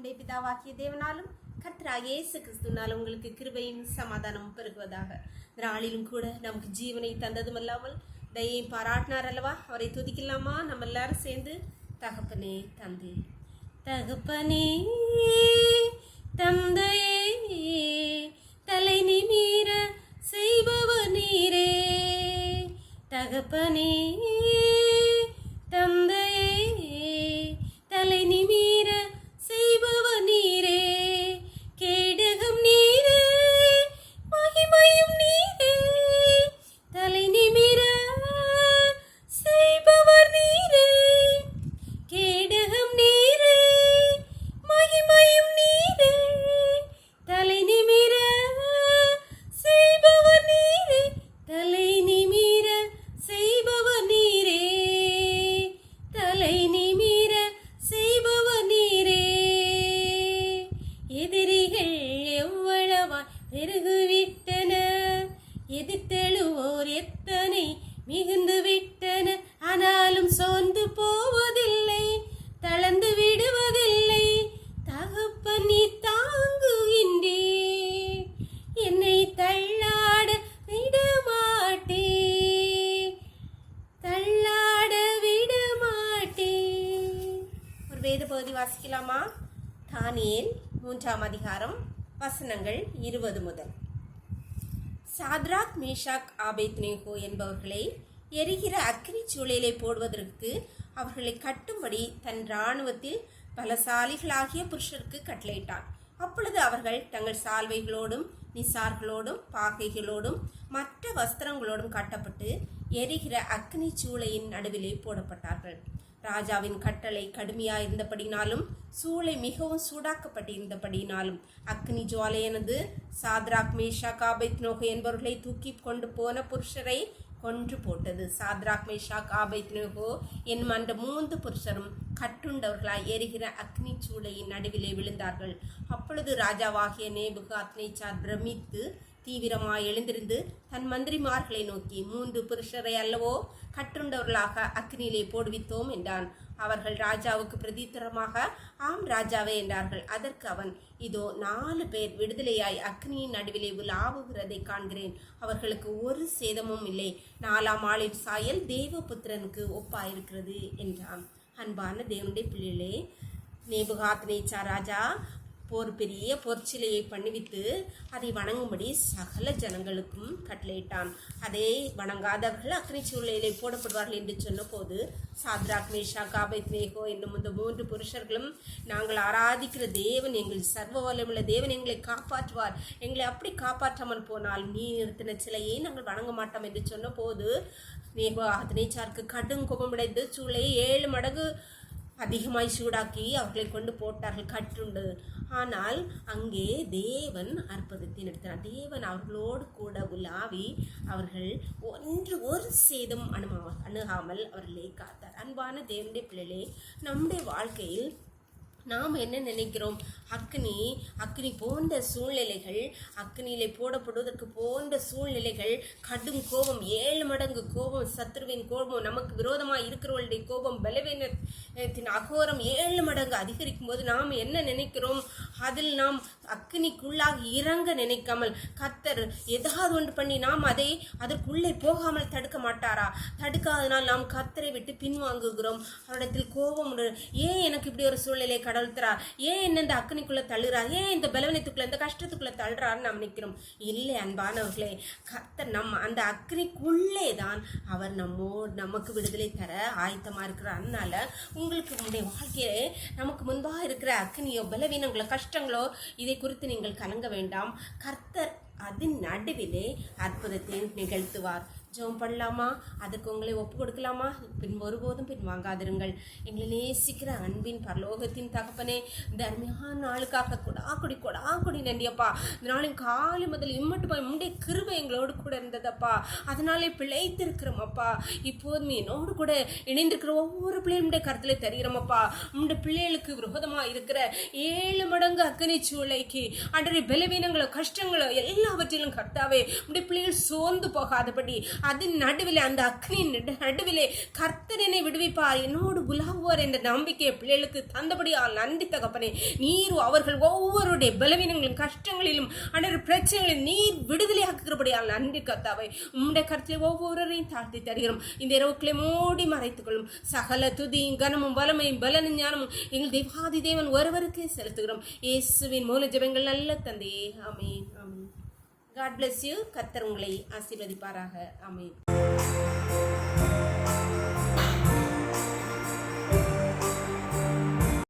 நம்முடைய பிதாவாகிய தேவனாலும் கர்த்தராகிய இயேசு கிறிஸ்துவினாலும் உங்களுக்கு கிருபையும் சமாதானமும் பெருகுவதாக. நாளிலும் கூட நமக்கு ஜீவனை தந்ததும் அல்லாமல் தயையை பாராட்டினார் அல்லவா, அவரை துதிக்கலாமா? நம்ம எல்லாரும் சேர்ந்து தகப்பனே தந்தை, தகப்பனே தந்தையே, தலை நிமிர செய்பவர் நீரே. தகப்பனே தந்தையே, தலை நிமிர செய்பவர் நீரே. கேடகம் நீரே, மகிமையும் நீரே, தலை நிமிர செய்பவர் நீரே. கேடகம் நீரே, மகிமையும் நீரே, தலை நிமிர செய்பவர் நீரே. தலை நிமிர செய்பவர் நீரே, தலை நிமிர செய்பவர் நீரே. எதிரிகள் எவ்வளவாய் பெருகுவிட்டன, எதிர்த்தெழுவோர் எத்தனை மிகுந்து விட்டன. ஆனாலும் சோர்ந்து போவதில்லை, தளர்ந்து விடுவதில்லை. தகப்பன் நீ தாங்குகின்றே, என்னை தள்ளாட விடமாட்டே, தள்ளாட விடமாட்டே. ஒரு வேத பகுதி வாசிக்கலாமா? தானியேல் 3ஆம் அதிகாரம் வசனங்கள் 20 முதல். சாத்ராக், மேஷாக், ஆபேத்நேகோ என்பவர்களை எரிகிற அக்கினி சூளையிலே போடுவதற்கு அவர்களை கட்டும்படி தன் இராணுவத்தில் பலசாலிகளாகிய புருஷருக்கு கட்டளையிட்டான். அப்பொழுது அவர்கள் தங்கள் சால்வைகளோடும் நிசார்களோடும் பாகைகளோடும் மற்ற வஸ்திரங்களோடும் கட்டப்பட்டு எரிகிற அக்னி சூளையின் நடுவிலே போடப்பட்டார்கள். ராஜாவின் கட்டளை கடுமையாயிருந்தபடினாலும் சூளை மிகவும் சூடாக்கப்பட்டிருந்தபடினாலும் அக்னி ஜுவாலையானது சாத்ராக், மேஷாக், ஆபேத்நேகோ என்பவர்களை தூக்கி கொண்டு போன புருஷரை கொன்று போட்டது. சாத்ராக், மேஷாக், ஆபேத்நேகோ என்னும் அந்த 3 புருஷரும் கட்டுண்டவர்களாய் எரிகிற அக்னி சூளையின் நடுவிலே விழுந்தார்கள். அப்பொழுது ராஜாவாகிய நேபுகாத்நேச்சார் பிரமித்து தீவிரமாய் எழுந்திருந்து தன் மந்திரிமார்களை நோக்கி, 3 புருஷரை அல்லவோ கட்டுண்டவர்களாக அக்னியிலே போடுவித்தோம் என்றான். அவர்கள் ராஜாவுக்கு பிரதித்திரமாக, ஆம் ராஜாவே என்றார்கள். அதற்கு அவன், இதோ 4 பேர் விடுதலையாய் அக்னியின் நடுவிலே உலாவுகிறதை காண்கிறேன். அவர்களுக்கு ஒரு சேதமும் இல்லை. 4ஆம் ஆளின் சாயல் தேவபுத்திரனுக்கு ஒப்பாயிருக்கிறது என்றான். அன்பான தேவனுடைய பிள்ளைகளே, நேபுகாத்நேச்சார் ராஜா பெரிய பொற்சிலையை பண்ணிவித்து அதை வணங்கும்படி சகல ஜனங்களுக்கும் கட்டளையிட்டான். அதை வணங்காதவர்கள் அக்னி சூளையிலே போடப்படுவார்கள் என்று சொன்ன போது சாத்ராக், மேஷாக், ஆபேத்நேகோ என்னும் இந்த 3 புருஷர்களும், நாங்கள் ஆராதிக்கிற தேவன், எங்கள் சர்வ வல்லமையுள்ள தேவன் எங்களை காப்பாற்றுவார். எங்களை அப்படி காப்பாற்றாமல் போனால் நீ நிறுத்தின சிலையை நாங்கள் வணங்க மாட்டோம் என்று சொன்ன போது நேபுகாத்நேச்சாருக்கு கடும் கோபமடைந்து சூளையை 7 மடங்கு அதிகமாய் சூடாக்கி அவர்களை கொண்டு போட்டார்கள் கட்டுண்டு. ஆனால் அங்கே தேவன் அற்புதத்தை நடத்தினார். தேவன் அவர்களோடு கூட உலாவி அவர்கள் ஒரு சேதம் அணுகாமல் அவர்களை காத்தார். அன்பான தேவனுடைய பிள்ளைகளே, நம்முடைய வாழ்க்கையில் நாம் என்ன நினைக்கிறோம்? அக்னி போன்ற சூழ்நிலைகள், அக்னியிலே போடப்படுவதற்கு போன்ற சூழ்நிலைகள், கடும் கோபம், 7 மடங்கு கோபம், சத்ருவின் கோபம், நமக்கு விரோதமாக இருக்கிறவர்களுடைய கோபம், பலவீனத்தின் அகோரம் 7 மடங்கு அதிகரிக்கும் போது நாம் என்ன நினைக்கிறோம்? அதில் நாம் அக்னிக்குள்ளாக இறங்க நினைக்காமல் கர்த்தர் ஏதாவது ஒன்று பண்ணி நாம் அதற்குள்ளே போகாமல் தடுக்க மாட்டாரா? தடுக்காதனால் நாம் கர்த்தரை விட்டு பின்வாங்குகிறோம். அவரிடத்தில் கோபம், ஏன் எனக்கு இப்படி ஒரு சூழ்நிலை கடவுள் தரார், ஏன் என்ன இந்த அக்னிக்குள்ள தள்ளுறார், ஏன் இந்த பலவீனத்துக்குள்ள இந்த கஷ்டத்துக்குள்ள தள்ளுறாருன்னு நாம் நினைக்கிறோம். இல்லை அன்பானவர்களே, கர்த்தர் அந்த அக்னிக்குள்ளே தான் அவர் நமக்கு விடுதலை தர ஆயத்தமா இருக்கிறார். அதனால உங்களுக்கு உங்களுடைய வாழ்க்கையிலே நமக்கு முன்பாக இருக்கிற அக்னியோ பலவீனங்களோ கஷ்டங்களோ இதை குறித்து நீங்கள் கலங்க வேண்டாம். கர்த்தர் அதன் நடுவிலே அற்புதத்தை நிகழ்த்துவார். ஜெபம் பண்ணலாமா? அதுக்கு உங்களை ஒப்பு கொடுக்கலாமா? ஒருபோதும் வாங்காதிருங்கள். எங்களை நேசிக்கிற அன்பின் பரலோகத்தின் தகப்பனே, இந்த அருமையான நாளுக்காக கொடாக்குடி நன்றியப்பா. இந்த நாளின் காலை முதல் இம்மட்டு போய் முந்தைய கிருபை எங்களோடு கூட இருந்ததப்பா. அதனாலே பிழைத்திருக்கிறோமப்பா. இப்போதும் என்னோடு கூட இணைந்திருக்கிற ஒவ்வொரு பிள்ளைகளுடைய கருத்துல தெரிகிறோமப்பா. உங்களுடைய பிள்ளைகளுக்கு விரோதமாக இருக்கிற 7 மடங்கு அக்னி சூளைக்கு அன்றைய பலவீனங்களோ கஷ்டங்களோ எல்லாவற்றிலும் கர்த்தாவே உடைய பிள்ளைகள் சோர்ந்து போகாதபடி அதன் நடுவில் அந்த அக்னியின் நடுவிலே கர்த்தர் என்னை விடுவிப்பார், என்னோடு உலாவுவார் என்ற நம்பிக்கையை பிள்ளைகளுக்கு தந்தபடியால் நன்றி தகப்பனே. நீர் அவர்கள் ஒவ்வொருடைய பலவீனங்களும் கஷ்டங்களிலும் அனைத்து பிரச்சனைகளிலும் நீர் விடுதலையாக்குகிறபடியால் நன்றி கர்த்தாவே. உம்முடைய கருத்தில் ஒவ்வொருவரையும் தாழ்த்தி தருகிறோம். இந்த இரவுக்களை மூடி மறைத்துக் கொள்ளும். சகல துதியும் கனமும் வலமையும் பலனும் ஞானமும் எங்கள் தேவாதி தேவன் ஒருவருக்கே செலுத்துகிறோம். இயேசுவின் மூல ஜெபங்கள் நல்ல தந்தையே. ஆமென், ஆமென். God bless you. கர்த்தர் உங்களை ஆசீர்வதிப்பாராக. ஆமென்.